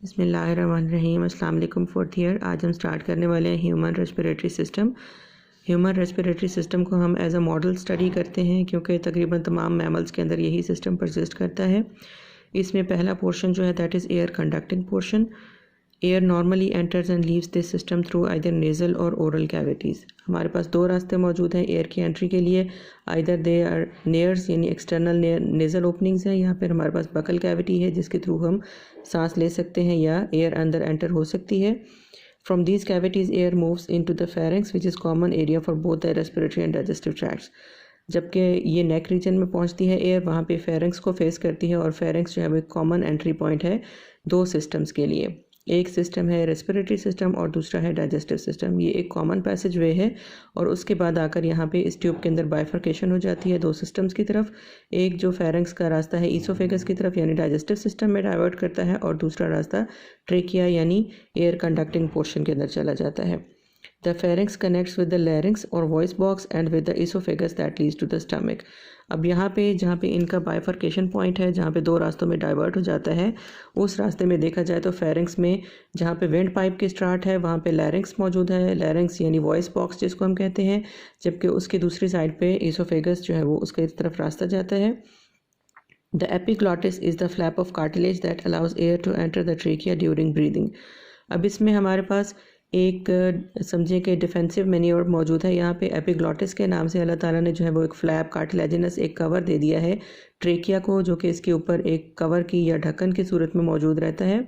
बिस्मिल्लाहिर्रहमानिर्रहीम। अस्सलाम वालेकुम। फोर्थ ईयर आज हम स्टार्ट करने वाले हैं human respiratory system. Human respiratory system को हम एज अ मॉडल स्टडी करते हैं क्योंकि तकरीबन तमाम मैमल्स के अंदर यही सिस्टम परसिस्ट करता है। इसमें पहला पोर्शन जो है that is air conducting portion. Air normally enters and leaves this system through either nasal और ओरल कैविटीज़। हमारे पास दो रास्ते मौजूद हैं एयर की एंट्री के लिए। आइदर दे आर नेयर्स यानी एक्सटर्नल नेज़ल ओपनिंग्स हैं, या फिर हमारे पास बकल कैविटी है जिसके थ्रू हम सांस ले सकते हैं या एयर अंदर एंटर हो सकती है। From these cavities air moves into the pharynx which is common area for both the respiratory and digestive tracts. जबकि ये नेक रीजन में पहुंचती है एयर, वहाँ पे फेरेंक्स को फेस करती है, और फेरेंक्स जो है वो एक कॉमन एंट्री पॉइंट है दो सिस्टम्स के लिए। एक सिस्टम है रेस्पिरेटरी सिस्टम और दूसरा है डाइजेस्टिव सिस्टम। ये एक कॉमन पैसेज वे है और उसके बाद आकर यहाँ पे इस ट्यूब के अंदर बाइफर्केशन हो जाती है दो सिस्टम्स की तरफ। एक जो फेरेंक्स का रास्ता है ईसोफेगस की तरफ यानी डाइजेस्टिव सिस्टम में डाइवर्ट करता है, और दूसरा रास्ता ट्रेकिया यानी एयर कंडक्टिंग पोर्शन के अंदर चला जाता है। The pharynx connects with the larynx और voice box and with the oesophagus that leads to the stomach. अब यहाँ पे जहाँ पे इनका बाइफर्केशन पॉइंट है, जहाँ पे दो रास्तों में डाइवर्ट हो जाता है, उस रास्ते में देखा जाए तो फेरेंक्स में जहाँ पे वेंट पाइप की स्टार्ट है वहाँ पे लैरिंक्स मौजूद है, लैरिंक्स यानी वॉइस बॉक्स जिसको हम कहते हैं, जबकि उसकी दूसरी साइड पे ईसोफेगस जो है वो उसके तरफ रास्ता जाता है। The epiglottis is the flap of cartilage that allows air to enter the trachea during breathing. अब इसमें हमारे पास एक समझिए कि डिफेंसिव मैन्योर मौजूद है। यहाँ पे एपिग्लॉटिस के नाम से अल्लाह ताला ने जो है वो एक फ्लैप कार्टिलेजिनस एक कवर दे दिया है ट्रेकिया को, जो कि इसके ऊपर एक कवर की या ढक्कन की सूरत में मौजूद रहता है।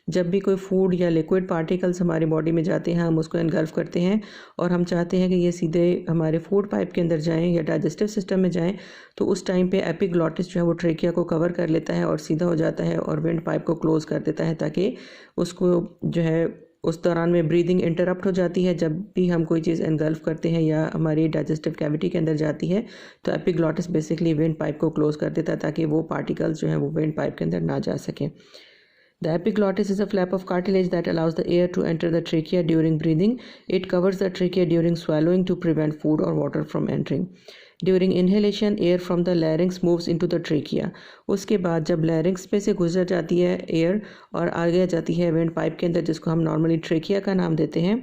जब भी कोई फूड या लिक्विड पार्टिकल्स हमारी बॉडी में जाते हैं हम उसको एनगल्फ करते हैं और हम चाहते हैं कि ये सीधे हमारे फूड पाइप के अंदर जाएं या डाइजेस्टिव सिस्टम में जाएं, तो उस टाइम पे एपिग्लॉटिस जो है वो ट्रेकिया को कवर कर लेता है और सीधा हो जाता है और वेंट पाइप को क्लोज कर देता है, ताकि उसको जो है उस दौरान में ब्रीदिंग इंटरप्ट हो जाती है। जब भी हम कोई चीज़ एनगल्फ करते हैं या हमारी डाइजेस्टिव कैविटी के अंदर जाती है तो एपिग्लॉटिस बेसिकली वेंट पाइप को क्लोज कर देता है ताकि वो पार्टिकल्स जो हैं वो वेंट पाइप के अंदर ना जा सकें। The epiglottis is a flap of cartilage that allows the air to enter the trachea during breathing. It covers the trachea during swallowing to prevent food or water from entering. During inhalation, air from the larynx moves into the trachea. उसके बाद जब larynx पे से गुजर जाती है air और आगे जाती है वेंट पाइप के अंदर, जिसको हम नॉर्मली ट्रेकिया का नाम देते हैं,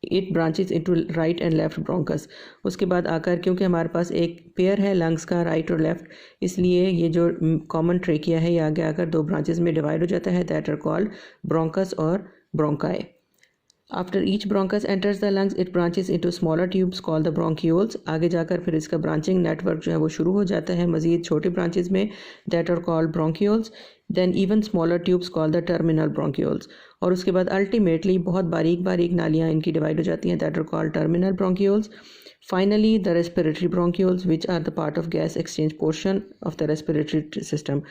it branches into right and left bronchus. उसके बाद आकर क्योंकि हमारे पास एक पेयर है लंग्स का राइट और लेफ्ट, इसलिए ये जो कॉमन ट्रेकिया है ये आगे आकर दो ब्रांचेस में डिवाइड हो जाता है दैट आर कॉल्ड ब्रोंकस और bronchi. After each bronchus enters the lungs it branches into smaller tubes called the bronchioles. आगे जाकर फिर इसका ब्रांचिंग नेटवर्क जो है वो शुरू हो जाता है मज़ीद छोटे ब्रांचेस में that are called bronchioles. Then even smaller tubes called the terminal bronchioles. और उसके बाद अल्टीमेटली बहुत बारीक बारीक नालियाँ इनकी डिवाइड हो जाती हैं that are called terminal bronchioles. Finally, the respiratory bronchioles, which are the part of gas exchange portion of the respiratory system.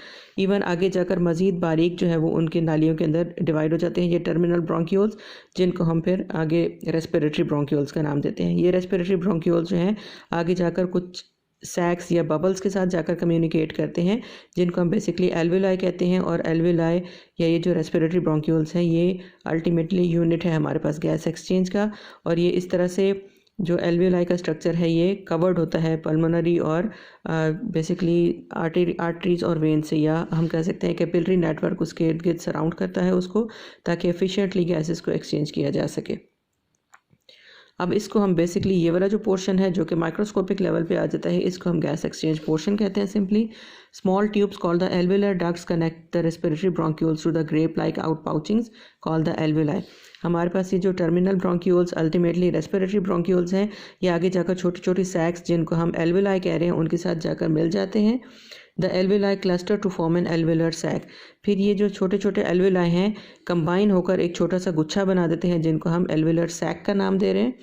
Even आगे जाकर मज़ीद बारीक जो है वो उनके नालियों के अंदर डिवाइड हो जाते हैं ये टर्मिनल ब्रोंक्यूल्स, जिनको हम फिर आगे रेस्पिरेटरी ब्रोंक्यूल्स का नाम देते हैं। ये रेस्पिरेटरी ब्रोंक्यूल्स जो हैं आगे जाकर कुछ सैक्स या बबल्स के साथ जाकर कम्युनिकेट करते हैं, जिनको हम बेसिकली एल्वेलाई कहते हैं। और एल्वेलाई या ये जो रेस्पिरेटरी ब्रोंक्यूल्स हैं ये अल्टीमेटली यूनिट है हमारे पास गैस एक्सचेंज का, और ये इस तरह से जो एल्वेलाई का स्ट्रक्चर है ये कवर्ड होता है पल्मोनरी और बेसिकली आर्टरीज और वेन से, या हम कह सकते हैं कैपिलरी नेटवर्क उसके इर्द गिर्द सराउंड करता है उसको, ताकि एफिशिएंटली गैसेस को एक्सचेंज किया जा सके। अब इसको हम बेसिकली ये वाला जो पोर्शन है जो कि माइक्रोस्कोपिक लेवल पे आ जाता है, इसको हम गैस एक्सचेंज पोर्शन कहते हैं simply. Small tubes called the alveolar ducts connect the respiratory bronchioles to the grape like outpouchings called the alveoli. हमारे पास ये जो terminal bronchioles ultimately respiratory bronchioles हैं, ये आगे जाकर छोटी छोटी सैक्स जिनको हम एल्वेलाई कह रहे हैं उनके साथ जाकर मिल जाते हैं। The alveoli cluster to form an alveolar sac. फिर ये जो छोटे छोटे एल्वेलाई हैं कंबाइन होकर एक छोटा सा गुच्छा बना देते हैं, जिनको हम एल्वेलर सैक का नाम दे रहे हैं।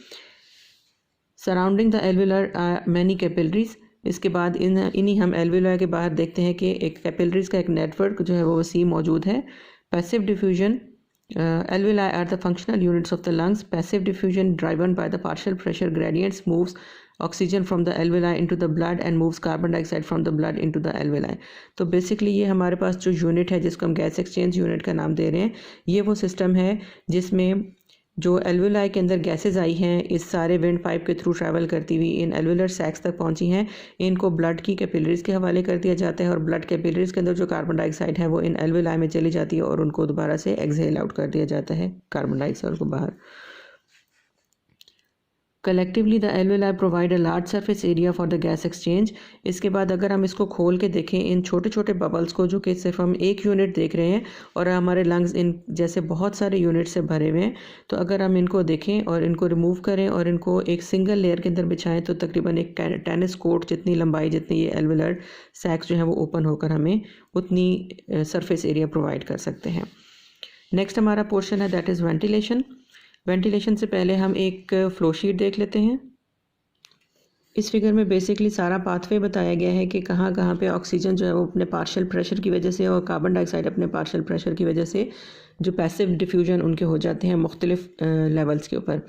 Surrounding the alveolar many capillaries. इसके बाद इन्हीं हम एल्वेलाई के बाहर देखते हैं कि एक कैपिलरीज का एक नेटवर्क जो है वो वसी मौजूद है। Passive diffusion. Alveoli are the functional units of the lungs. Passive diffusion, driven by the partial pressure gradients, moves oxygen from the alveoli into the blood and moves carbon dioxide from the blood into the alveoli. तो basically ये हमारे पास जो unit है जिसको हम gas exchange unit का नाम दे रहे हैं, ये वो सिस्टम है जिसमें जो एल्वुलाई के अंदर गैसेस आई हैं इस सारे विंड पाइप के थ्रू ट्रैवल करती हुई इन एल्वुलर सैक्स तक पहुंची हैं, इनको ब्लड की कैपिलरीज के हवाले कर दिया जाता है और ब्लड कैपिलरीज के अंदर जो कार्बन डाइऑक्साइड है वो इन एल्वुलाई में चली जाती है और उनको दोबारा से एक्सहेल आउट कर दिया जाता है कार्बन डाइऑक्साइड को बाहर। Collectively the alveoli provide a large surface area for the gas exchange. इसके बाद अगर हम इसको खोल के देखें इन छोटे छोटे बबल्स को, जो कि सिर्फ हम एक यूनिट देख रहे हैं और हमारे लंग्स इन जैसे बहुत सारे यूनिट से भरे हुए हैं, तो अगर हम इनको देखें और इनको रिमूव करें और इनको एक सिंगल लेयर के अंदर बिछाएं तो तकरीबन एक टेनिस कोर्ट जितनी लंबाई जितनी ये एल्वुलर सैक्स जो है वो ओपन होकर हमें उतनी सरफेस एरिया प्रोवाइड कर सकते हैं। नेक्स्ट हमारा पोर्शन है दैट इज़ वेंटिलेशन। वेंटिलेशन से पहले हम एक फ्लो शीट देख लेते हैं। इस फिगर में बेसिकली सारा पाथवे बताया गया है कि कहाँ कहाँ पे ऑक्सीजन जो है वो अपने पार्शियल प्रेशर की वजह से और कार्बन डाइऑक्साइड अपने पार्शियल प्रेशर की वजह से जो पैसिव डिफ्यूजन उनके हो जाते हैं मुख्तलिफ लेवल्स के ऊपर।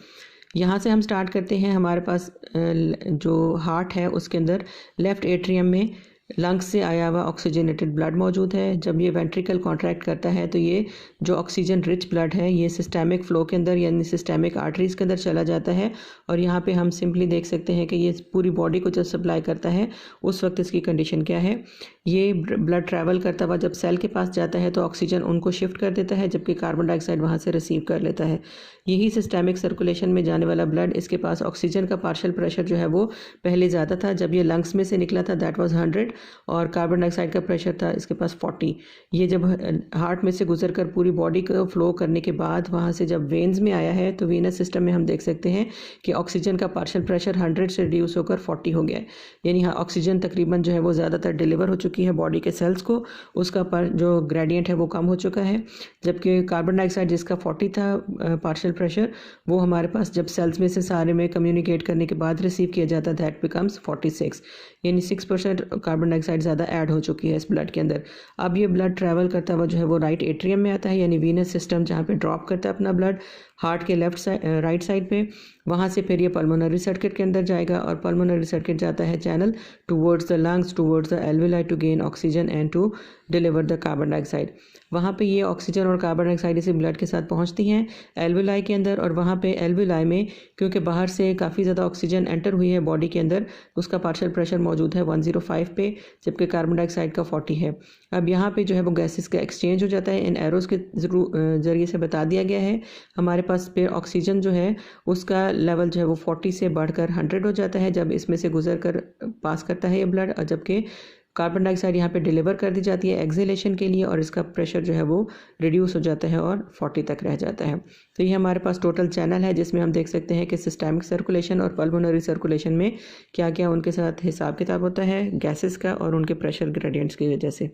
यहाँ से हम स्टार्ट करते हैं। हमारे पास जो हार्ट है उसके अंदर लेफ़्ट एट्रियम में लंग्स से आया हुआ ऑक्सीजनेटेड ब्लड मौजूद है। जब ये वेंट्रिकल कॉन्ट्रैक्ट करता है तो ये जो ऑक्सीजन रिच ब्लड है ये सिस्टेमिक फ़्लो के अंदर यानी सिस्टेमिक आर्टरीज़ के अंदर चला जाता है और यहाँ पे हम सिंपली देख सकते हैं कि ये पूरी बॉडी को जब सप्लाई करता है उस वक्त इसकी कंडीशन क्या है। ये ब्लड ट्रैवल करता हुआ जब सेल के पास जाता है तो ऑक्सीजन उनको शिफ्ट कर देता है, जबकि कार्बन डाइऑक्साइड वहाँ से रिसीव कर लेता है। यही सिस्टेमिक सर्कुलेशन में जाने वाला ब्लड, इसके पास ऑक्सीजन का पार्शियल प्रेशर जो है वो पहले ज़्यादा था, जब ये लंग्स में से निकला था दैट वाज 100 और कार्बन डाइऑक्साइड का प्रेशर था इसके पास 40। ये जब हार्ट में से गुजर कर पूरी बॉडी को फ्लो करने के बाद वहाँ से जब वेन्स में आया है तो वीनस सिस्टम में हम देख सकते हैं कि ऑक्सीजन का पार्शियल प्रेशर 100 से रिड्यूस होकर 40 हो गया है। यानी हाँ, ऑक्सीजन तकरीबन जो है वो ज़्यादातर डिलीवर हो चुकी है बॉडी के सेल्स को, उसका जो ग्रेडियंट है वो कम हो चुका है, जबकि कार्बन डाइऑक्साइड जिसका 40 था पार्शियल प्रेशर वो हमारे पास जब सेल्स में से सारे में कम्युनिकेट करने के बाद रिसीव किया जाता है दैट बिकम्स 46, यानी 6% कार्बन डाइऑक्साइड ज़्यादा ऐड हो चुकी है इस ब्लड के अंदर। अब ये ब्लड ट्रैवल करता हुआ जो है वो राइट एट्रियम में आता है, यानी वीनस सिस्टम जहाँ पे ड्रॉप करता है अपना ब्लड हार्ट के राइट साइड पे, वहाँ से फिर ये पल्मोनरी सर्किट के अंदर जाएगा और पल्मोनरी सर्किट जाता है channel towards the lungs, towards the alveoli to gain oxygen and to deliver the carbon dioxide. वहाँ पे ये ऑक्सीजन और कार्बन डाइऑक्साइड इसी ब्लड के साथ पहुँचती हैं एल्वुलाई के अंदर और वहाँ पे एल्वुलाई में क्योंकि बाहर से काफ़ी ज़्यादा ऑक्सीजन एंटर हुई है बॉडी के अंदर, उसका पार्शियल प्रेशर मौजूद है 105 पे, जबकि कार्बन डाइऑक्साइड का 40 है। अब यहाँ पे जो है वो गैसेस का एक्सचेंज हो जाता है, इन एरोज़ के ज़रिए से बता दिया गया है। हमारे पास फिर ऑक्सीजन जो है उसका लेवल जो है वो 40 से बढ़कर 100 हो जाता है जब इसमें से गुजर कर पास करता है ये ब्लड, और जबकि कार्बन डाइऑक्साइड यहाँ पे डिलीवर कर दी जाती है एक्सहेलेशन के लिए और इसका प्रेशर जो है वो रिड्यूस हो जाता है और 40 तक रह जाता है। तो ये हमारे पास टोटल चैनल है जिसमें हम देख सकते हैं कि सिस्टेमिक सर्कुलेशन और पल्मोनरी सर्कुलेशन में क्या क्या उनके साथ हिसाब किताब होता है गैसेस का और उनके प्रेशर ग्रेडियंट्स की वजह से।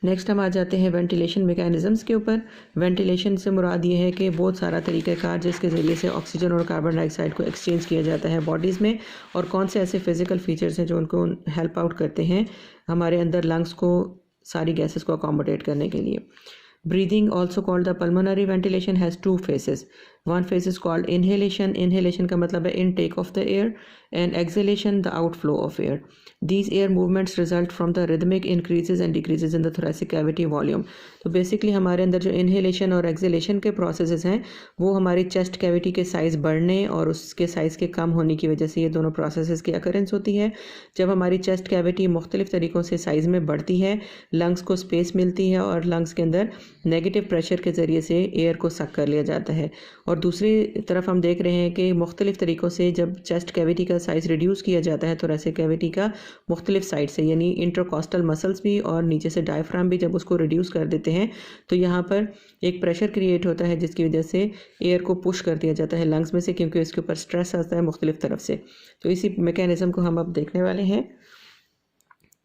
नेक्स्ट हम आ जाते हैं वेंटिलेशन मैकेनिज़म्स के ऊपर। वेंटिलेशन से मुराद ये है कि बहुत सारा तरीक़ाकार जिसके ज़रिए से ऑक्सीजन और कार्बन डाइऑक्साइड को एक्सचेंज किया जाता है बॉडीज़ में, और कौन से ऐसे फिज़िकल फीचर्स हैं जो उनको हेल्प आउट करते हैं हमारे अंदर लंग्स को सारी गैसेस को अकोमोडेट करने के लिए। Breathing, also called the pulmonary ventilation, has two phases. One phase is called inhalation. Inhalation का मतलब है intake of the air, and exhalation the outflow of air. These air movements result from the rhythmic increases and decreases in the thoracic cavity volume. तो basically हमारे अंदर जो inhalation और exhalation के processes हैं वो हमारी chest cavity के साइज़ बढ़ने और उसके साइज़ के कम होने की वजह से ये दोनों processes की occurrence होती है। जब हमारी chest cavity मुख्तलिफ तरीक़ों से साइज़ में बढ़ती है, lungs को space मिलती है और lungs के अंदर नेगेटिव प्रेशर के ज़रिए से एयर को सक कर लिया जाता है। और दूसरी तरफ हम देख रहे हैं कि मुख्तलिफ़ तरीक़ों से जब चेस्ट कैविटी का साइज़ रिड्यूस किया जाता है थोरेसिक कैविटी का मुख्तलिफ साइड से, यानी इंटरकॉस्टल मसल्स भी और नीचे से डायफ्राम भी जब उसको रिड्यूस कर देते हैं तो यहाँ पर एक प्रेशर क्रिएट होता है जिसकी वजह से एयर को पुश कर दिया जाता है लंग्स में से, क्योंकि इसके ऊपर स्ट्रेस आता है मुख्तलिफ तरफ से। तो इसी मैकेनिज़्म को हम अब देखने वाले हैं।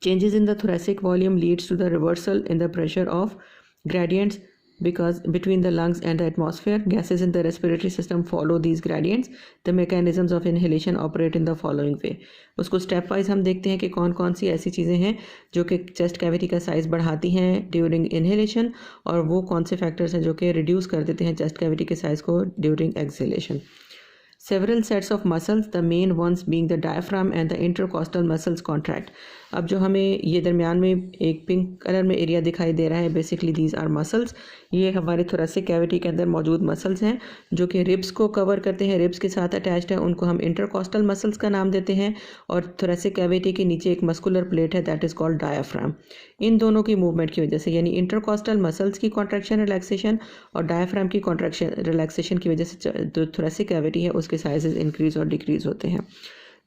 Changes in the thoracic volume leads to the reversal in the pressure of gradients because between the lungs and the atmosphere. Gases in the respiratory system follow these gradients. The mechanisms of inhalation operate in the following way. उसको step wise हम देखते हैं कि कौन कौन सी ऐसी चीज़ें हैं जो कि चेस्ट कैविटी का साइज़ बढ़ाती हैं ड्यूरिंग इनहेलेशन, और वो कौन से फैक्टर्स हैं जो कि रिड्यूस कर देते हैं चेस्ट कैविटी के साइज़ को during exhalation. Several sets of muscles, the main ones being the diaphragm and the intercostal muscles, contract. अब जो हमें ये दरमियान में एक पिंक कलर में एरिया दिखाई दे रहा है, बेसिकली दीज आर मसल्स। ये हमारे थोरेसिक कैविटी के अंदर मौजूद मसल्स हैं जो कि रिब्स को कवर करते हैं, रिब्स के साथ अटैच्ड है, उनको हम इंटरकॉस्टल मसल्स का नाम देते हैं। और थोरेसिक कैविटी के नीचे एक मस्कुलर प्लेट है, दैट इज़ कॉल्ड डायाफ्राम। इन दोनों की मूवमेंट की वजह से, यानी इंटरकॉस्टल मसल्स की कॉन्ट्रैक्शन रिलैक्सेशन और डायाफ्राम की कॉन्ट्रैक्शन रिलैक्सेशन की वजह से जो थोरेसिक कैविटी है उसके साइजेस इंक्रीज और डिक्रीज होते हैं।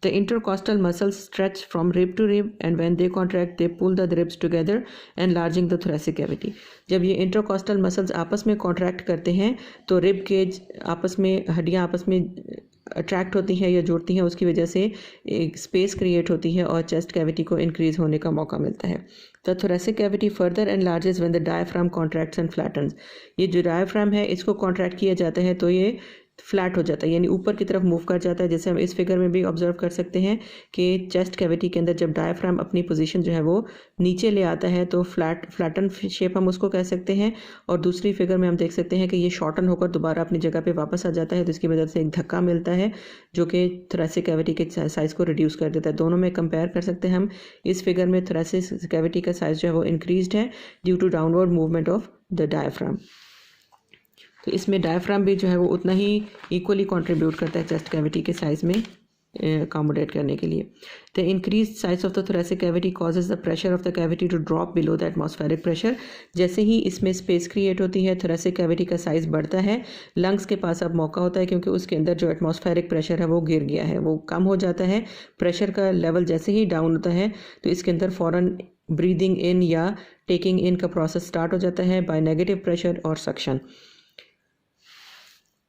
The intercostal muscles stretch from rib to rib, and when they contract, they pull the ribs together, enlarging the thoracic cavity. जब ये intercostal muscles आपस में contract करते हैं तो rib cage आपस में, हड्डियाँ आपस में अट्रैक्ट होती हैं या जुड़ती हैं, उसकी वजह से एक स्पेस क्रिएट होती है और चेस्ट कैविटी को इंक्रीज होने का मौका मिलता है। The thoracic cavity further enlarges when the diaphragm contracts and flattens. ये जो डायफ्राम है इसको कॉन्ट्रैक्ट किया जाता है तो ये फ्लैट हो जाता है, यानी ऊपर की तरफ मूव कर जाता है। जैसे हम इस फिगर में भी ऑब्जर्व कर सकते हैं कि चेस्ट कैविटी के अंदर जब डायफ्राम अपनी पोजीशन जो है वो नीचे ले आता है तो फ्लैटन शेप हम उसको कह सकते हैं। और दूसरी फिगर में हम देख सकते हैं कि ये शॉर्टन होकर दोबारा अपनी जगह पे वापस आ जाता है, तो इसकी वजह से एक धक्का मिलता है जो कि थोरेसिक कैविटी के साइज़ को रिड्यूस कर देता है। दोनों में कंपेयर कर सकते हैं हम। इस फिगर में थोरेसिक कैविटी का साइज़ जो है वो इंक्रीज्ड है due to downward movement of the diaphragm. तो इसमें डायफ्राम भी जो है वो उतना ही इक्वली कंट्रीब्यूट करता है चेस्ट कैविटी के साइज़ में अकोमोडेट करने के लिए। The increase size of the thoracic cavity causes the pressure of the cavity to drop below the atmospheric pressure. जैसे ही इसमें स्पेस क्रिएट होती है थोरेसिक कैविटी का साइज़ बढ़ता है, लंग्स के पास अब मौका होता है क्योंकि उसके अंदर जो एटमॉस्फेरिक प्रेशर है वो गिर गया है, वो कम हो जाता है। प्रेशर का लेवल जैसे ही डाउन होता है तो इसके अंदर फ़ौरन ब्रीदिंग इन या टेकिंग इन का प्रोसेस स्टार्ट हो जाता है बाय नेगेटिव प्रेशर और suction.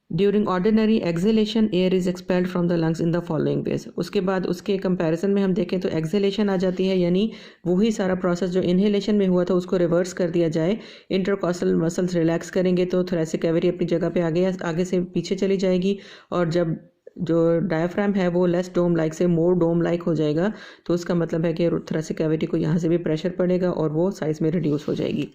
During ordinary acceleration air is expelled from the lungs in the following veg. उसके बाद उसके कंपैरिजन में हम देखें तो एक्सेलेशन आ जाती है, यानी वही सारा प्रोसेस जो इनहेलेशन में हुआ था उसको रिवर्स कर दिया जाए। इंटरकॉस्टल मसल्स रिलैक्स करेंगे तो थोरेसिक कैविटी अपनी जगह पे आगे से पीछे चली जाएगी, और जब जो डायफ्राम है वो लेस डोम लाइक से मोर डोम लाइक हो जाएगा, तो उसका मतलब है कि थोरेसिक कैविटी को यहाँ से भी प्रेशर पड़ेगा और वो साइज़ में रिड्यूस हो जाएगी।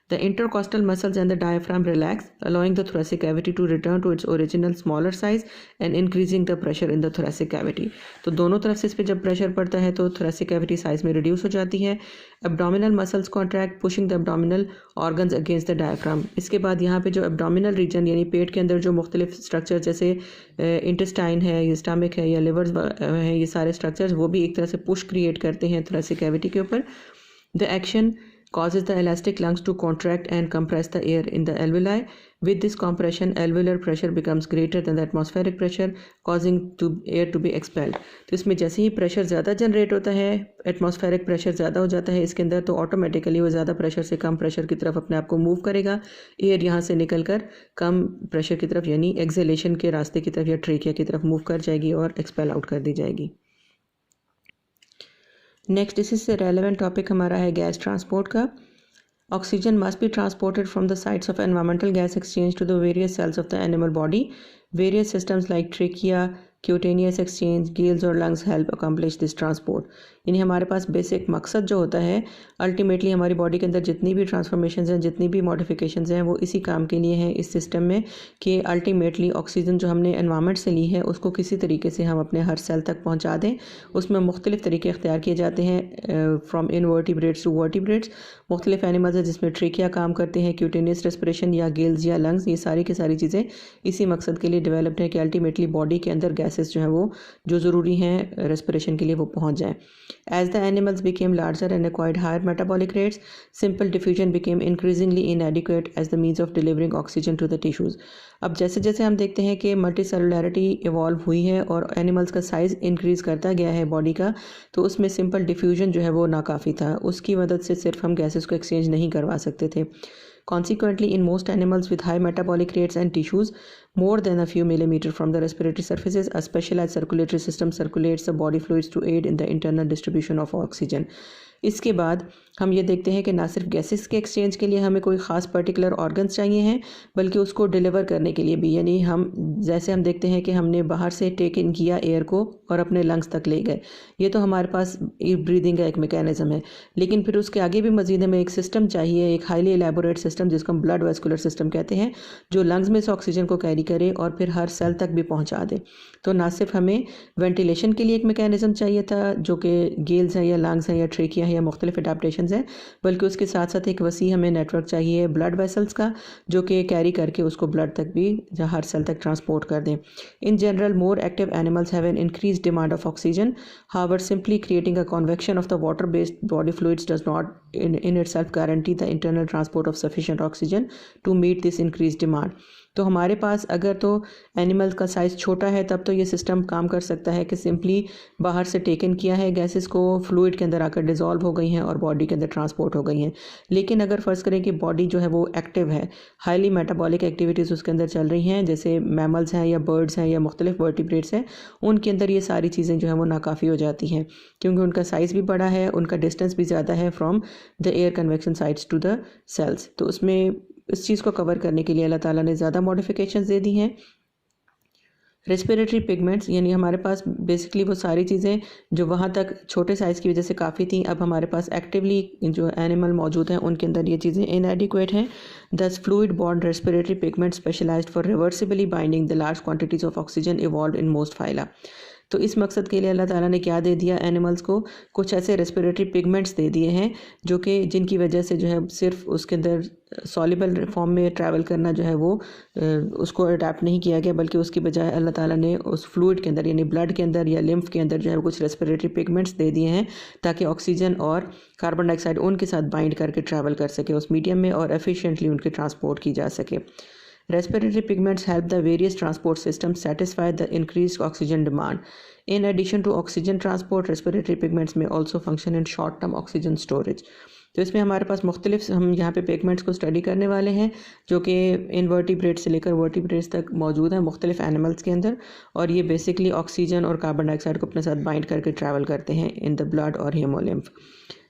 The intercostal muscles and the diaphragm relax, allowing the thoracic cavity to return to its original smaller size and increasing the pressure in the thoracic cavity. तो दोनों तरफ से इस पर जब प्रेशर पड़ता है तो thoracic cavity साइज में रिड्यूस हो जाती है। Abdominal muscles contract, pushing the abdominal organs against the diaphragm. इसके बाद यहाँ पे जो abdominal region यानी पेट के अंदर जो मुख्तलिफ स्ट्रक्चर जैसे इंटेस्टाइन है या स्टमक है या लिवर्स है, ये सारे स्ट्रक्चर्स वो भी एक तरह से पुश क्रिएट करते हैं thoracic cavity के ऊपर। The action causes the elastic lungs to contract and compress the air in the alveoli. With this compression, alveolar pressure becomes greater than the atmospheric pressure, causing air to be expelled. तो इसमें जैसे ही pressure ज़्यादा generate होता है, atmospheric pressure ज़्यादा हो जाता है इसके अंदर, तो ऑटोमेटिकली वो ज़्यादा प्रेशर से कम प्रेशर की तरफ अपने आप को मूव करेगा। एयर यहाँ से निकलकर कम प्रेशर की तरफ यानी एक्सेलेशन के रास्ते की तरफ या ट्रेकिया की तरफ मूव कर जाएगी और एक्सपेल आउट कर दी जाएगी। नेक्स्ट इससे रेलेवेंट टॉपिक हमारा है गैस ट्रांसपोर्ट का। Oxygen must be transported from the sites of environmental gas exchange to the various cells of the animal body. Various systems like trachea, cutaneous exchange, gills और lungs help accomplish this transport. यानी हमारे पास basic मकसद जो होता है ultimately हमारी body के अंदर जितनी भी ट्रांसफॉर्मेशंस हैं, जितनी भी मॉडिफिकेशंस हैं, वो इसी काम के लिए हैं इस सिस्टम में कि अल्टीमेटली ऑक्सीजन जो हमने एनवायरनमेंट से ली है उसको किसी तरीके से हम अपने हर सेल तक पहुंचा दें। उसमें मुख्तलिफ तरीके इख्तियार किए जाते हैं, फ्राम इनवर्टिब्रेट्स टू वर्टिब्रेट्स। मुख्तलिफ एनिमल्स हैं जिसमें ट्रेकिया काम करते हैं, क्यूटेनियस रेस्पिरेशन या गिल्स या लंग्स, ये सारी की सारी चीज़ें इसी मकसद के लिए डेवलप्ड है कि अल्टीमेटली बॉडी के अंदर गैसेस जो हैं वो जो ज़रूरी हैं रेस्पिरेशन के लिए वो पहुंच जाएं। As the animals became larger and acquired higher metabolic rates, simple diffusion became increasingly inadequate as the means of delivering oxygen to the tissues. अब जैसे जैसे हम देखते हैं कि मल्टी सेलुलैरिटी इवॉल्व हुई है और एनिमल्स का साइज़ इंक्रीज़ करता गया है बॉडी का, तो उसमें सिंपल डिफ्यूजन जो है वो नाकाफ़ी था। उसकी मदद से सिर्फ हम गैसेस को एक्सचेंज नहीं करवा सकते थे। Consequently, in most animals with high metabolic rates and tissues more than a few millimeters from the respiratory surfaces, a specialized circulatory system circulates the body fluids to aid in the internal distribution of oxygen. इसके बाद हम ये देखते हैं कि ना सिर्फ gases के एक्सचेंज के लिए हमें कोई ख़ास पर्टिकुलर ऑर्गन्स चाहिए हैं, बल्कि उसको डिलीवर करने के लिए भी, यानी जैसे हम देखते हैं कि हमने बाहर से टेक इन किया एयर को और अपने लंग्स तक ले गए, ये तो हमारे पास ब्रीदिंग का एक मैकेनिज्म है। लेकिन फिर उसके आगे भी मज़ीद हमें एक सिस्टम चाहिए, एक हाईली एलेबोरेट सिस्टम जिसको हम ब्लड वेस्कुलर सिस्टम कहते हैं, जो लंग्स में से ऑक्सीजन को कैरी करे और फिर हर सेल तक भी पहुँचा दे। तो ना सिर्फ हमें वेंटिलेशन के लिए एक मैकेनिज्म चाहिए था जो कि गिल्स हैं या लंग्स हैं या ट्रेकिया है या मुख्तलिफ एडाप्टेशंस हैं, बल्कि उसके साथ साथ एक वसी हमें नेटवर्क चाहिए ब्लड वेसल्स का, जो कि कैरी करके उसको ब्लड तक भी हर सेल तक ट्रांसपोर्ट कर दें। In general more active animals have an increase demand of oxygen, however simply creating a convection of the water based body fluids does not in itself guarantee the internal transport of sufficient oxygen to meet this increased demand। तो हमारे पास अगर तो animal का size छोटा है तब तो ये सिस्टम काम कर सकता है कि सिंपली बाहर से टेकन किया है गैसेस को, फ्लूइड के अंदर आकर डिज़ोल्व हो गई हैं और बॉडी के अंदर ट्रांसपोर्ट हो गई हैं। लेकिन अगर फ़र्ज़ करें कि बॉडी जो है वो एक्टिव है, हाईली मेटाबॉलिक एक्टिविटीज़ उसके अंदर चल रही हैं, जैसे मैमल्स हैं या बर्ड्स हैं या मुख्तलिफ वर्टिब्रेट्स हैं, उनके अंदर ये सारी चीज़ें जो है वो नाकाफ़ी हो जाती हैं, क्योंकि उनका साइज़ भी बड़ा है, उनका डिस्टेंस भी ज़्यादा है from the air convection sites to the cells. तो उसमें इस चीज़ को कवर करने के लिए अल्लाह ताला ने ज़्यादा मॉडिफिकेशंस दे दी हैं। रेस्पिरेटरी पिगमेंट्स, यानी हमारे पास बेसिकली वो सारी चीज़ें जो वहाँ तक छोटे साइज़ की वजह से काफ़ी थी, अब हमारे पास एक्टिवली जो एनिमल मौजूद हैं उनके अंदर ये चीज़ें इनएडिक्वेट हैं। Thus fluid bound respiratory pigment specialised for reversibly binding the large quantities of oxygen evolve in most phyla. तो इस मकसद के लिए अल्लाह ताला ने क्या दे दिया, एनिमल्स को कुछ ऐसे रेस्पिरेटरी पिगमेंट्स दे दिए हैं जो कि जिनकी वजह से जो है सिर्फ उसके अंदर सॉल्युबल फॉर्म में ट्रैवल करना जो है वो उसको अडेप्ट नहीं किया गया, बल्कि उसकी बजाय अल्लाह ताला ने उस फ्लूइड के अंदर यानी ब्लड के अंदर या लिम्फ के अंदर जो है कुछ रेस्पिरेटरी पिगमेंट्स दे दिए हैं ताकि ऑक्सीजन और कार्बन डाइऑक्साइड उनके साथ बाइंड करके ट्रैवल कर सके उस मीडियम में और एफिशिएंटली उनके ट्रांसपोर्ट की जा सके। Respiratory pigments help the various transport systems satisfy the increased oxygen demand. In addition to oxygen transport, respiratory pigments may also function in short-term oxygen storage. तो इसमें हमारे पास मुख्तलिफ हम यहाँ पे पिगमेंट्स को स्टडी करने वाले हैं जो कि इनवर्टिब्रेट से लेकर वर्टिब्रेट्स तक मौजूद हैं मुख्तलिफ एनिमल्स के अंदर, और ये बेसिकली ऑक्सीजन और कार्बन डाइऑक्साइड को अपने साथ बाइंड करके ट्रैवल करते हैं इन द ब्लड और haemolymph.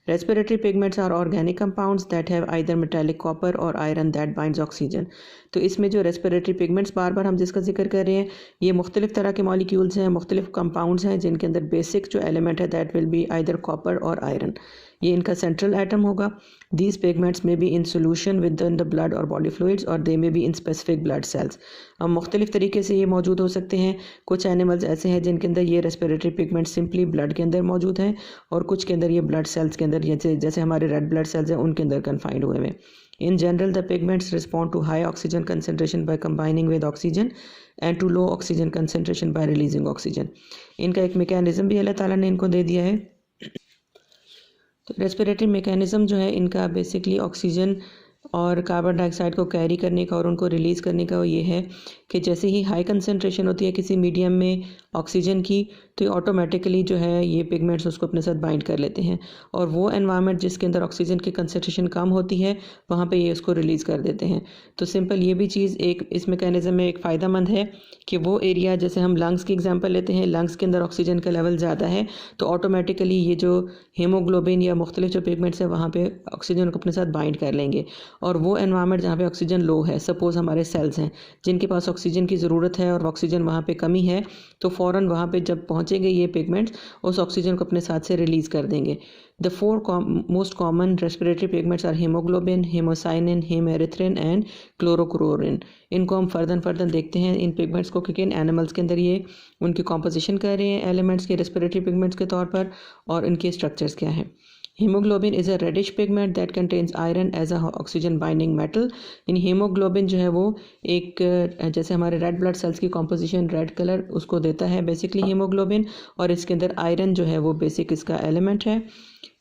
Respiratory pigments are organic compounds that have either metallic copper or iron that binds oxygen। तो इसमें जो रेस्पिरेटरी पिगमेंट्स बार बार हम जिसका जिक्र कर रहे हैं, ये मुख्तलिफ तरह के मॉलिक्यूल्स हैं, मुख्तलिफ कंपाउंड्स हैं जिनके अंदर बेसिक जो एलिमेंट है that will be either copper और आयरन, ये इनका सेंट्रल एटम होगा। दीज पिगमेंट्स में be in solution with in the blood और बॉडी फ्लूइड्स और दे में be in specific blood cells. अब मुख्तलिफ तरीके से ये मौजूद हो सकते हैं। कुछ एनिमल्स ऐसे हैं जिनके अंदर ये रेस्पिरेटरी पिगमेंट्स सिंपली ब्लड के अंदर मौजूद हैं और कुछ के अंदर ये ब्लड सेल्स के अंदर जैसे हमारे रेड ब्लड सेल्स हैं उनके अंदर कन्फाइंड हुए हैं। In general, the pigments respond to high oxygen concentration by combining with oxygen and to low oxygen concentration by releasing oxygen। इनका एक मैकेनिज्म भी अल्लाह ताला ने इनको दे दिया है। तो रेस्पिरेटरी मैकेनिज्म जो है इनका बेसिकली ऑक्सीजन और कार्बन डाइऑक्साइड को कैरी करने का और उनको रिलीज़ करने का ये है कि जैसे ही हाई कंसंट्रेशन होती है किसी मीडियम में ऑक्सीजन की, तो ऑटोमेटिकली जो है ये पिगमेंट्स उसको अपने साथ बाइंड कर लेते हैं, और वो एनवायरनमेंट जिसके अंदर ऑक्सीजन की कंसंट्रेशन कम होती है वहाँ पे ये उसको रिलीज़ कर देते हैं। तो सिंपल ये भी चीज़ एक इस मैकेनिज़्म में एक फ़ायदामंद है कि वो एरिया, जैसे हम लंग्स की एग्जांपल लेते हैं, लंग्स के अंदर ऑक्सीजन का लेवल ज़्यादा है तो ऑटोमेटिकली ये जो हीमोग्लोबिन या मुख्तलिफ जो पिगमेंट्स हैं वहाँ पर ऑक्सीजन को अपने साथ बाइंड कर लेंगे, और वो एनवायरनमेंट जहाँ पे ऑक्सीजन लो है, सपोज़ हमारे सेल्स हैं जिनके पास ऑक्सीजन की ज़रूरत है और ऑक्सीजन वहाँ पे कमी है, तो फ़ौरन वहाँ पे जब पहुँचेंगे ये पिगमेंट्स उस ऑक्सीजन को अपने साथ से रिलीज़ कर देंगे। The four most common respiratory pigments are haemoglobin, haemocyanin, haemerythrin and chlorocruorin. इनको हम फर्दर देखते हैं इन पिगमेंट्स को कि किन एनिमल्स के अंदर ये उनकी कॉम्पोजिशन कर रहे हैं एलिमेंट्स के रेस्पिरेटरी पिगमेंट्स के तौर पर और इनके स्ट्रक्चर्स क्या हैं। Haemoglobin is a reddish pigment that contains iron as a oxygen binding metal. In haemoglobin जो है वो एक जैसे हमारे रेड ब्लड सेल्स की कॉम्पोजिशन रेड कलर उसको देता है बेसिकली हीमोग्लोबिन, और इसके अंदर आयरन जो है वो बेसिक इसका एलिमेंट है।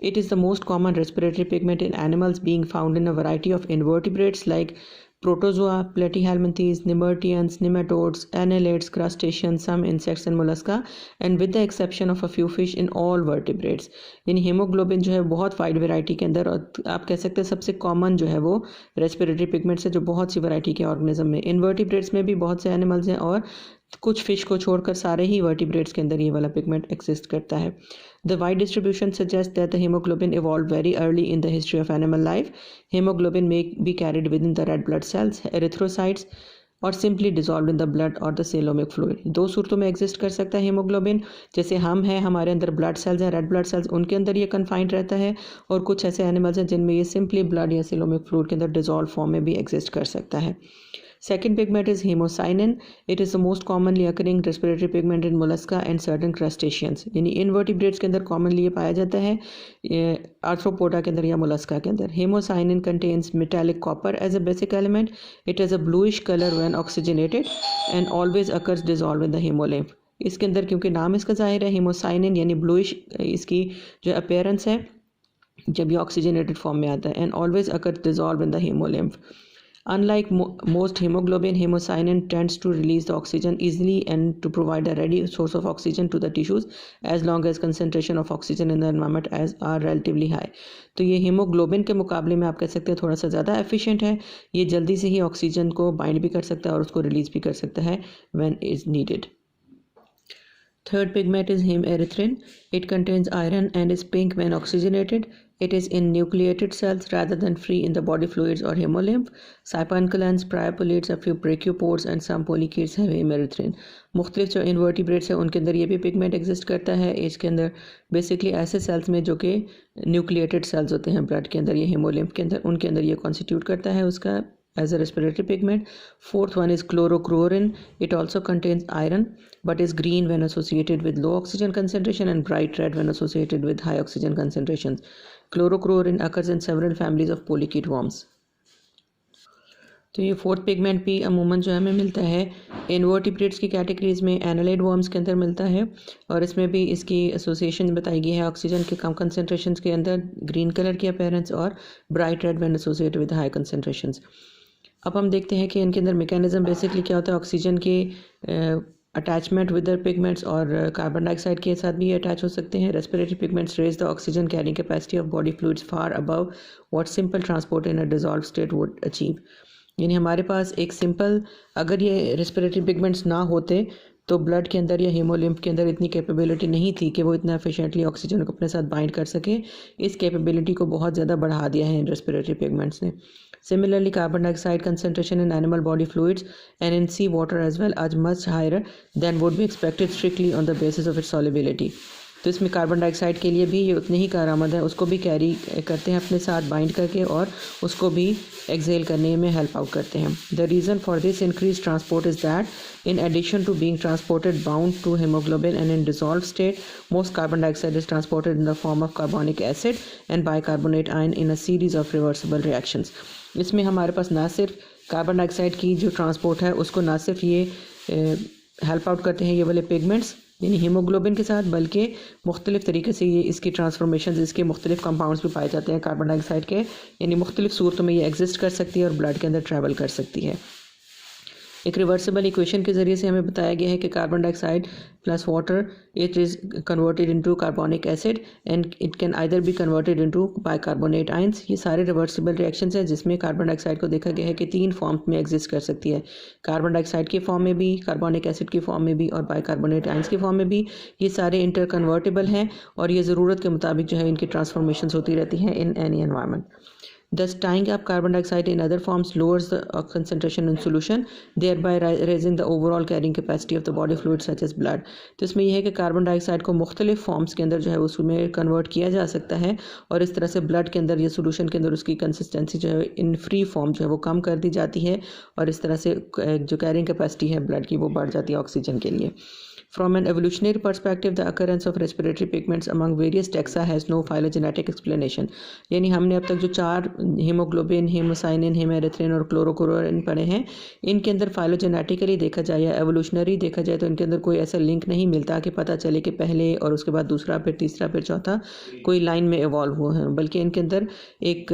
It is the most common respiratory pigment in animals, being found in a variety of invertebrates like protozoa, platyhelminthes, nemerteans, nematodes, annelids, crustaceans, some insects and mollusca, and with the exception of a few fish in all vertebrates। यानी haemoglobin जो है बहुत wide variety के अंदर, और आप कह सकते हैं सबसे कॉमन जो है वो रेस्पिरेटरी पिगमेंट्स है जो बहुत सी वैरायटी के ऑर्गेनिज्म में, इनवर्टिब्रेट्स में भी बहुत से एनिमल्स हैं और कुछ फिश को छोड़कर सारे ही वर्टिब्रेट्स के अंदर ये वाला पिगमेंट एग्जिस्ट करता है। The wide distribution suggest that the haemoglobin evolve very early in the history of animal life. Haemoglobin may be carried within the red blood cells, erythrocytes और simply dissolve in the blood और the coelomic fluid. दो सूरतों में exist कर सकता है haemoglobin, जैसे हम हैं, हमारे अंदर ब्लड सेल्स हैं, रेड ब्लड सेल्स, उनके अंदर ये कन्फाइंड रहता है, और कुछ ऐसे एनिमल्स हैं जिनमें ये सिंपली ब्लड या सेलोमिक फ्लूइड के अंदर डिजॉल्व फॉर्म में भी एग्जिस्ट कर सकता है। Second pigment is hemocyanin. It is the most commonly occurring respiratory pigment in mollusca and certain crustaceans. यानी invertebrates के अंदर commonly ये पाया जाता है, arthropoda के अंदर या mollusca के अंदर। Hemocyanin contains metallic copper as a basic element. It has a bluish color when oxygenated and always occurs dissolved in the hemolymph. इसके अंदर क्योंकि नाम इसका जाहिर है हेमोसाइनिन यानी ब्लूइश इसकी जो अपीयरेंस है जब ये ऑक्सीजनेटेड फॉर्म में आता है, and always occur dissolve in the haemolymph. Unlike most hemoglobin, hemocyanin tends to release the oxygen easily and to provide a ready source of oxygen to the tissues as long as concentration of oxygen in the environment are relatively high. तो ये haemoglobin के मुकाबले में आप कह सकते हैं थोड़ा सा ज़्यादा एफिशिएंट है। ये जल्दी से ही ऑक्सीजन को बाइंड भी कर सकता है और उसको रिलीज भी कर सकता है when is needed. Third pigment is hemerythrin. It contains iron and is pink when oxygenated. It is in nucleated cells rather than free in the body fluids or hemolymph. Siphunculans, priapulids, a few brachiopods and some polychaetes have hemerythrin. मुख्तलिफ जो invertebrates हैं उनके अंदर ये भी pigment exist करता है। इसके अंदर बेसिकली ऐसे सेल्स में जो कि न्यूक्लिएटेड सेल्स होते हैं ब्लड के अंदर या हेमोलिम्फ के अंदर, उनके अंदर ये कॉन्स्टिट्यूट करता है उसका as a respiratory pigment. Fourth one is chlorochlorine. It also contains iron but is green when associated with low oxygen concentration and bright red when associated with high oxygen concentrations. Chlorochlorine occurs in several families of polychaete worms. तो ये fourth pigment भी अमूमन जो हमें मिलता है invertebrates की categories में, एनालाइड वर्म्स के अंदर मिलता है, और इसमें भी इसकी एसोसिएशन बताई गई है ऑक्सीजन के कम कंसनट्रेशंस के अंदर ग्रीन कलर की अपीयरेंस और bright red when associated with high concentrations. अब हम देखते हैं कि इनके अंदर मैकेनिज्म बेसिकली क्या होता है। ऑक्सीजन के अटैचमेंट विद द पिगमेंट्स और कार्बन डाइऑक्साइड के साथ भी अटैच हो सकते हैं। Respiratory pigments raise the oxygen carrying capacity of body fluids far above what simple transport in a dissolve state would achieve. यानी हमारे पास एक सिंपल, अगर ये रेस्पिरेटरी पिगमेंट्स ना होते तो ब्लड के अंदर या हीमोलिम्फ के अंदर इतनी कैपेबिलिटी नहीं थी कि वो इतना एफिशिएंटली ऑक्सीजन को अपने साथ बाइंड कर सके। इस कैपेबिलिटी को बहुत ज़्यादा बढ़ा दिया है इन रेस्पिरेटरी पिगमेंट्स ने। Similarly, carbon dioxide concentration in animal body fluids and in sea water as well are much higher than would be expected strictly on the basis of its solubility. तो इसमें carbon dioxide के लिए भी ये उतनी ही कारआमद है, उसको भी कैरी करते हैं अपने साथ बाइंड करके और उसको भी एक्सेल करने में हेल्प आउट करते हैं। The reason for this increase transport is that in addition to being transported bound to hemoglobin and in dissolved state, most carbon dioxide is transported in the form of carbonic acid and bicarbonate ion in a series of reversible reactions. इसमें हमारे पास ना सिर्फ carbon dioxide की जो transport है उसको ना सिर्फ ये हेल्प आउट करते हैं ये वाले पिगमेंट्स यानी हीमोग्लोबिन के साथ, बल्कि मुख्तलिफ तरीके से ये इसकी ट्रांसफॉर्मेशन, इसके मुख्तलिफ कंपाउंड्स भी पाए जाते हैं कार्बन डाइऑक्साइड के, यानी मुख्तलिफ सूरतों में ये एग्जिस्ट कर सकती है और ब्लड के अंदर ट्रैवल कर सकती है। एक रिवर्सिबल इक्वेशन के ज़रिए से हमें बताया गया है कि carbon dioxide plus water it is converted into carbonic acid and it can either be converted into bicarbonate ions. ये सारे रिवर्सिबल रिएक्शंस हैं जिसमें कार्बन डाइऑक्साइड को देखा गया है कि 3 फॉर्म में एग्जिस्ट कर सकती है, कार्बन डाइऑक्साइड की फॉर्म में भी, कार्बोनिक एसिड की फॉर्म में भी और बाइकार्बोनेट आयंस की फॉर्म में भी। ये सारे इंटर कन्वर्टेबल हैं और ये ज़रूरत के मुताबिक जो है इनकी ट्रांसफॉर्मेशन होती रहती हैं in any environment. Thus, tying up carbon dioxide in other forms lowers the concentration in solution, thereby raising the overall carrying capacity of the body fluid such as blood. तो इसमें यह है कि कार्बन डाइऑक्साइड को मुख्तलिफ forms के अंदर जो है उसमें कन्वर्ट किया जा सकता है और इस तरह से ब्लड के अंदर या सोल्यूशन के अंदर उसकी कंसिस्टेंसी जो है इन फ्री फॉर्म जो है वो कम कर दी जाती है और इस तरह से जो कैरिंग कैपेसिटी है ब्लड की वो बढ़ जाती है ऑक्सीजन के लिए। From an evolutionary perspective, the occurrence of respiratory pigments among various taxa has no phylogenetic explanation. यानी हमने अब तक जो 4 हीमोग्लोबिन, हेमोसाइनिन, हेमेरिथ्रिन और क्लोरोक्लोरिन पढ़े हैं, इनके अंदर फाइलोजेनेटिकली देखा जाए या एवोल्यूशनरी देखा जाए तो इनके अंदर कोई ऐसा लिंक नहीं मिलता कि पता चले कि पहले और उसके बाद दूसरा, फिर तीसरा, फिर चौथा कोई लाइन में इवॉल्व हुआ है, बल्कि इनके अंदर एक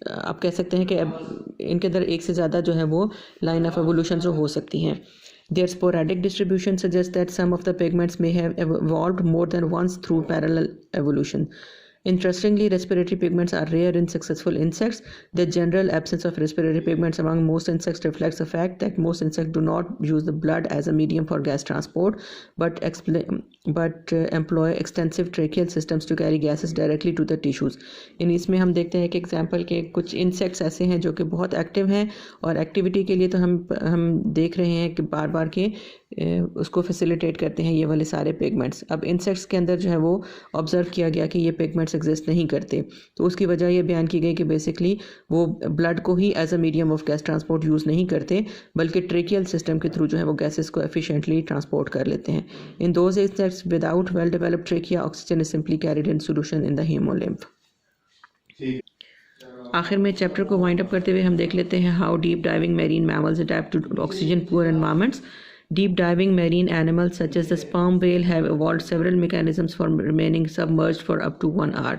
आप कह सकते हैं कि इनके अंदर एक से ज़्यादा जो है वो लाइन ऑफ एवोल्यूशन जो हो सकती हैं। Their sporadic distribution suggests that some of the pigments may have evolved more than once through parallel evolution. Interestingly, respiratory pigments are rare in successful insects. The general absence of respiratory pigments among most insects reflects the fact that most insects do not use the blood as a medium for gas transport, but employ extensive tracheal systems to carry gases directly to the tissues. इन इसमें हम देखते हैं कि example के कुछ insects ऐसे हैं जो कि बहुत एक्टिव हैं और एक्टिविटी के लिए तो हम देख रहे हैं कि बार बार के उसको फैसिलिटेट करते हैं ये वाले सारे पिगमेंट्स। अब इंसेक्ट्स के अंदर जो है वो ऑब्ज़र्व किया गया कि ये पिगमेंट्स एग्जिस्ट नहीं करते, तो उसकी वजह ये बयान की गई कि बेसिकली वो ब्लड को ही as a medium of gas transport use नहीं करते, बल्कि ट्रेकियल सिस्टम के थ्रू जो है वो गैसेस को एफिशिएंटली ट्रांसपोर्ट कर लेते हैं। In those insects without well developed trachea, oxygen is simply carried in solution in the haemolymph. आखिर में चैप्टर को वाइंड अप करते हुए हम देख लेते हैं how deep diving marine mammals adapt to oxygen poor environments. Deep diving marine animals such as the sperm whale have evolved several mechanisms for remaining submerged for up to 1 hour.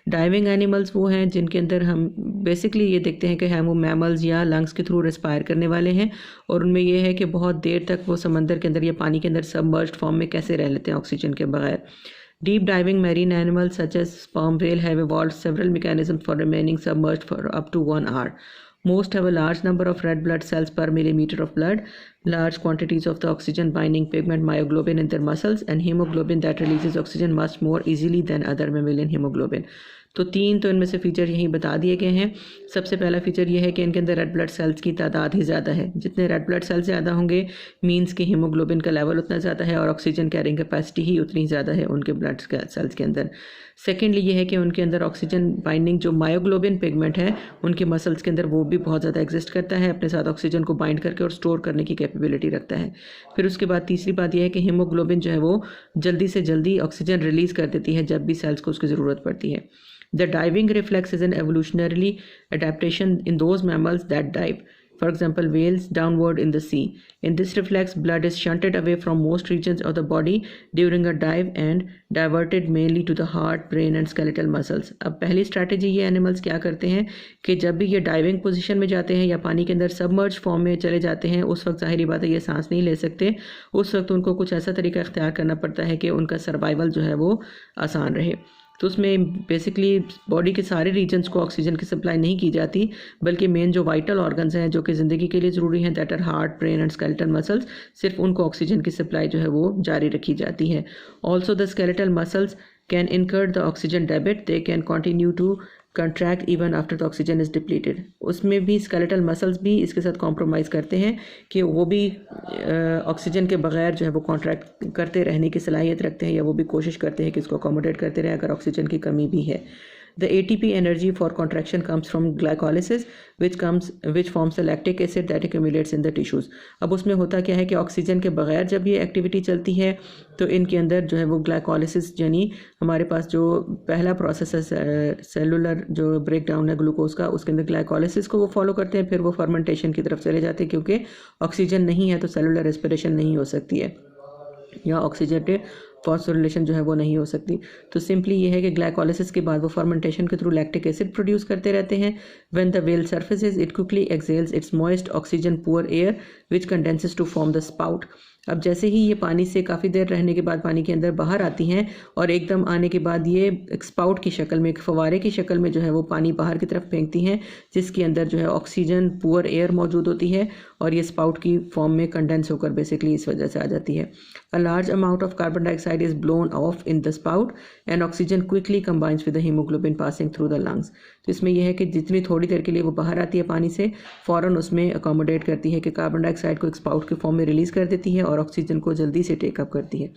Diving animals वो हैं जिनके अंदर हम basically ये देखते हैं कि हम वो मैमल्स या लंग्स के थ्रू रेस्पायर करने वाले हैं, और उनमें ये है कि बहुत देर तक वो समंदर के अंदर या पानी के अंदर सबमर्ज्ड फॉर्म में कैसे रह लेते हैं ऑक्सीजन के बगैर। Deep diving marine animals such as sperm whale have evolved several mechanisms for remaining submerged for up to 1 hour. Most have a large number of red blood cells per millimeter of blood, large quantities of the oxygen binding pigment myoglobin in their muscles, and hemoglobin that releases oxygen much more easily than other mammalian hemoglobin. तो तीन तो इनमें से feature यहीं बता दिए गए हैं। सबसे पहला फ़ीचर ये है कि इनके अंदर रेड ब्लड सेल्स की तादाद ही ज़्यादा है। जितने रेड ब्लड सेल्स ज़्यादा होंगे मीन्स कि हीमोग्लोबिन का लेवल उतना ज़्यादा है और ऑक्सीजन कैरिंग कैपेसिटी ही उतनी ज़्यादा है उनके ब्लड सेल्स के अंदर। सेकेंडली ये है कि उनके अंदर ऑक्सीजन बाइंडिंग जो मायोग्लोबिन पिगमेंट है उनके मसल्स के अंदर वो भी बहुत ज़्यादा एग्जिस्ट करता है, अपने साथ ऑक्सीजन को बाइंड करके और स्टोर करने की कैपेबिलिटी रखता है। फिर उसके बाद तीसरी बात यह है कि हीमोग्लोबिन जो है वो जल्दी से जल्दी ऑक्सीजन रिलीज़ कर देती है जब भी सेल्स को उसकी ज़रूरत पड़ती है। The diving reflex is an evolutionary adaptation in those mammals that dive. For example, whales downward in the sea. In this reflex, blood is shunted away from most regions of the body during a dive and diverted mainly to the heart, brain and skeletal muscles. अब पहली strategy ये animals क्या करते हैं कि जब भी ये डाइविंग पोजीशन में जाते हैं या पानी के अंदर सबमर्ज फॉर्म में चले जाते हैं, उस वक्त जाहिर बात है ये सांस नहीं ले सकते, उस वक्त उनको कुछ ऐसा तरीका इख्तियार करना पड़ता है कि उनका सर्वाइवल जो है वो आसान रहे। तो उसमें बेसिकली बॉडी के सारे रीजन्स को ऑक्सीजन की सप्लाई नहीं की जाती, बल्कि मेन जो वाइटल ऑर्गन्स हैं जो कि ज़िंदगी के लिए ज़रूरी हैं, that are heart, brain and skeletal muscles, सिर्फ उनको ऑक्सीजन की सप्लाई जो है वो जारी रखी जाती है। Also the skeletal muscles can incur the oxygen debit, they can continue to contract even after the oxygen is depleted. उसमें भी स्केलेटल मसल्स भी इसके साथ कॉम्प्रोमाइज़ करते हैं कि वो भी ऑक्सीजन के बगैर जो है वो कॉन्ट्रैक्ट करते रहने की सलाहियत रखते हैं या वो भी कोशिश करते हैं कि इसको अकोमोडेट करते रहें अगर ऑक्सीजन की कमी भी है। The ATP energy for contraction comes from glycolysis, which forms the lactic acid that accumulates in the tissues. अब उसमें होता क्या है कि ऑक्सीजन के बगैर जब ये एक्टिविटी चलती है तो इनके अंदर जो है वो ग्लाइकोलिसिस, यानी हमारे पास जो पहला प्रोसेस है सेलुलर जो ब्रेक डाउन है ग्लूकोज का, उसके अंदर ग्लाइकोलिसिस को वो फॉलो करते हैं, फिर वो फर्मेंटेशन की तरफ चले जाते हैं क्योंकि ऑक्सीजन नहीं है तो सेलुलर रेस्पिरेशन नहीं हो सकती है या ऑक्सीजन फॉस्फोरिलेशन जो है वो नहीं हो सकती। तो सिंपली ये है कि ग्लाइकोलिसिस के बाद वो फर्मेंटेशन के थ्रू लैक्टिक एसिड प्रोड्यूस करते रहते हैं। When the whale surfaces it quickly exhales its moist oxygen poor air which condenses to form the spout. अब जैसे ही ये पानी से काफ़ी देर रहने के बाद पानी के अंदर बाहर आती हैं और एकदम आने के बाद ये एक स्पाउट की शक्ल में, एक फवारे की शक्ल में जो है वो पानी बाहर की तरफ फेंकती हैं, जिसके अंदर जो है ऑक्सीजन पुअर एयर मौजूद होती है और ये स्पाउट की फॉर्म में कंडेंस होकर बेसिकली इस वजह से आ जाती है। A large amount of carbon dioxide is blown of in the spout and oxygen quickly combines with the haemoglobin passing through the lungs. तो इसमें यह है कि जितनी थोड़ी देर के लिए वो बाहर आती है पानी से, फ़ौरन उसमें अकोमोडेट करती है कि कार्बन डाइऑक्साइड को एक स्पाउट के फॉर्म में रिलीज़ कर देती है और ऑक्सीजन को जल्दी से टेकअप करती है।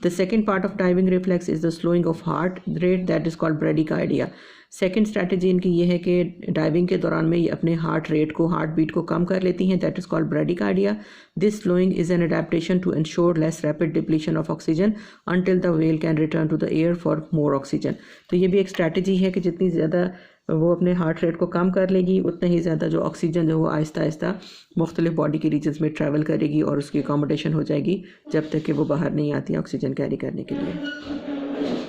The second part of diving reflex is the slowing of heart rate, that is called bradycardia. Second strategy इनकी ये है कि डाइविंग के दौरान में ये अपने हार्ट रेट को, हार्ट बीट को कम कर लेती हैं, that is called bradycardia. This slowing is an adaptation to ensure less rapid depletion of oxygen until the whale can return to the air for more oxygen. तो ये भी एक स्ट्रैटेजी है कि जितनी ज़्यादा वो अपने हार्ट रेट को कम कर लेगी उतना ही ज़्यादा जो ऑक्सीजन जो वो आहिस्ता आहिस्ता मुख्तलिफ बॉडी के रीजन्स में ट्रैवल करेगी और उसकी अकोमोडेशन हो जाएगी जब तक कि वो बाहर नहीं आती ऑक्सीजन कैरी करने के लिए।